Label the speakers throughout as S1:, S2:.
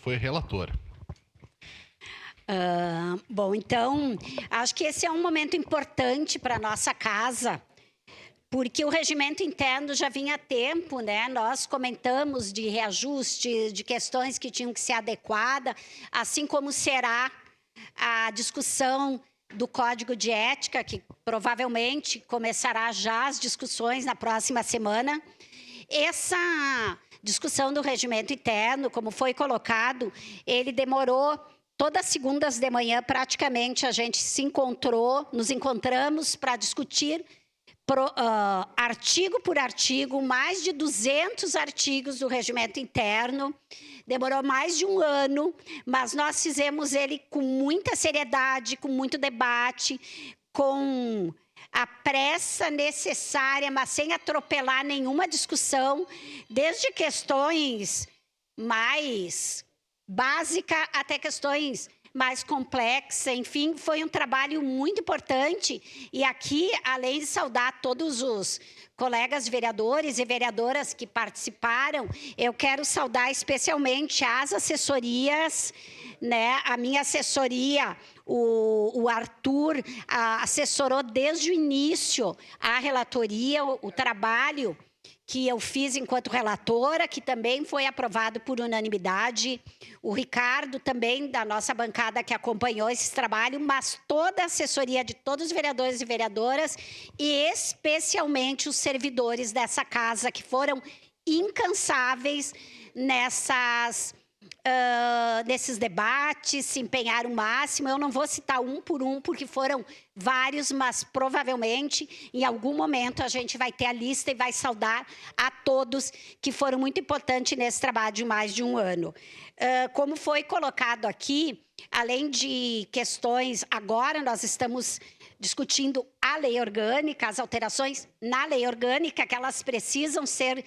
S1: foi relatora.
S2: Bom, então, acho que esse é um momento importante para a nossa casa, porque o regimento interno já vinha há tempo, né? Nós comentamos de reajuste, de questões que tinham que ser adequadas, assim como será a discussão do Código de Ética, que provavelmente começará já as discussões na próxima semana. Essa discussão do regimento interno, como foi colocado, ele demorou todas as segundas de manhã, praticamente, a gente nos encontramos para discutir artigo por artigo, mais de 200 artigos do regimento interno. Demorou mais de um ano, mas nós fizemos ele com muita seriedade, com muito debate, com a pressa necessária, mas sem atropelar nenhuma discussão, desde questões mais básicas até questões mais complexa, enfim, foi um trabalho muito importante. E aqui, além de saudar todos os colegas vereadores e vereadoras que participaram, eu quero saudar especialmente as assessorias, né? A minha assessoria, o Arthur, assessorou desde o início a relatoria, o trabalho que eu fiz enquanto relatora, que também foi aprovado por unanimidade. O Ricardo também, da nossa bancada, que acompanhou esse trabalho, mas toda a assessoria de todos os vereadores e vereadoras, e especialmente os servidores dessa casa, que foram incansáveis nesses debates, se empenharam o máximo. Eu não vou citar um por um, porque foram vários, mas provavelmente, em algum momento, a gente vai ter a lista e vai saudar a todos que foram muito importantes nesse trabalho de mais de um ano. Como foi colocado aqui, além de questões, agora nós estamos discutindo a lei orgânica, as alterações na lei orgânica, que elas precisam ser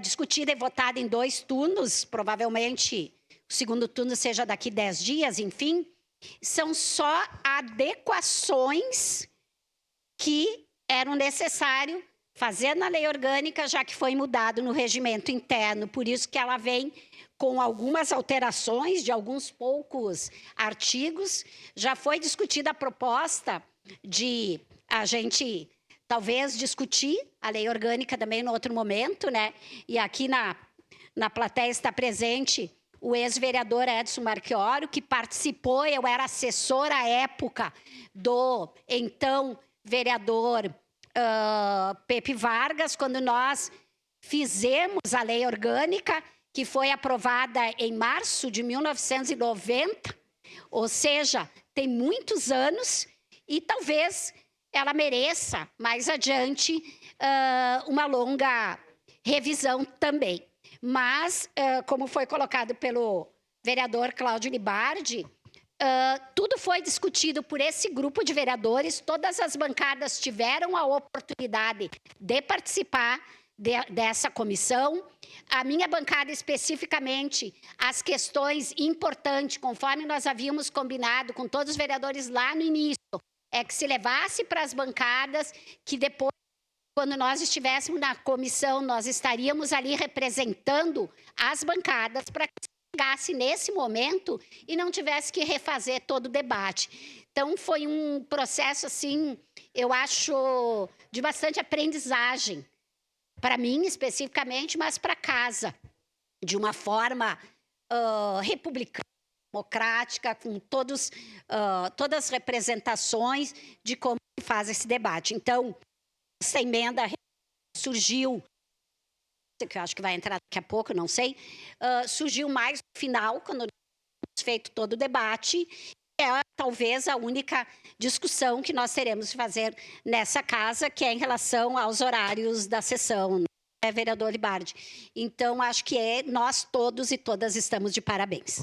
S2: discutidas e votadas em 2 turnos, provavelmente o segundo turno seja daqui 10 dias, enfim. São só adequações que eram necessárias fazer na lei orgânica, já que foi mudado no regimento interno. Por isso que ela vem com algumas alterações de alguns poucos artigos. Já foi discutida a proposta de a gente talvez discutir a lei orgânica também no outro momento, né? E aqui na plateia está presente o ex-vereador Edson Marchioro, que participou, eu era assessora à época do então vereador Pepe Vargas, quando nós fizemos a lei orgânica, que foi aprovada em março de 1990, ou seja, tem muitos anos, e talvez ela mereça, mais adiante, uma longa revisão também. Mas, como foi colocado pelo vereador Cláudio Libardi, tudo foi discutido por esse grupo de vereadores, todas as bancadas tiveram a oportunidade de participar dessa comissão. A minha bancada, especificamente, as questões importantes, conforme nós havíamos combinado com todos os vereadores lá no início, é que se levasse para as bancadas, que depois, quando nós estivéssemos na comissão, nós estaríamos ali representando as bancadas para que chegasse nesse momento e não tivesse que refazer todo o debate. Então, foi um processo, assim, eu acho, de bastante aprendizagem, para mim especificamente, mas para casa, de uma forma republicana, democrática, com todas as representações de como se faz esse debate. Então, essa emenda surgiu, que eu acho que vai entrar daqui a pouco, não sei, surgiu mais no final, quando nós tínhamos feito todo o debate, é talvez a única discussão que nós teremos de fazer nessa casa, que é em relação aos horários da sessão, né, vereador Libardi? Então, acho que nós todos e todas estamos de parabéns.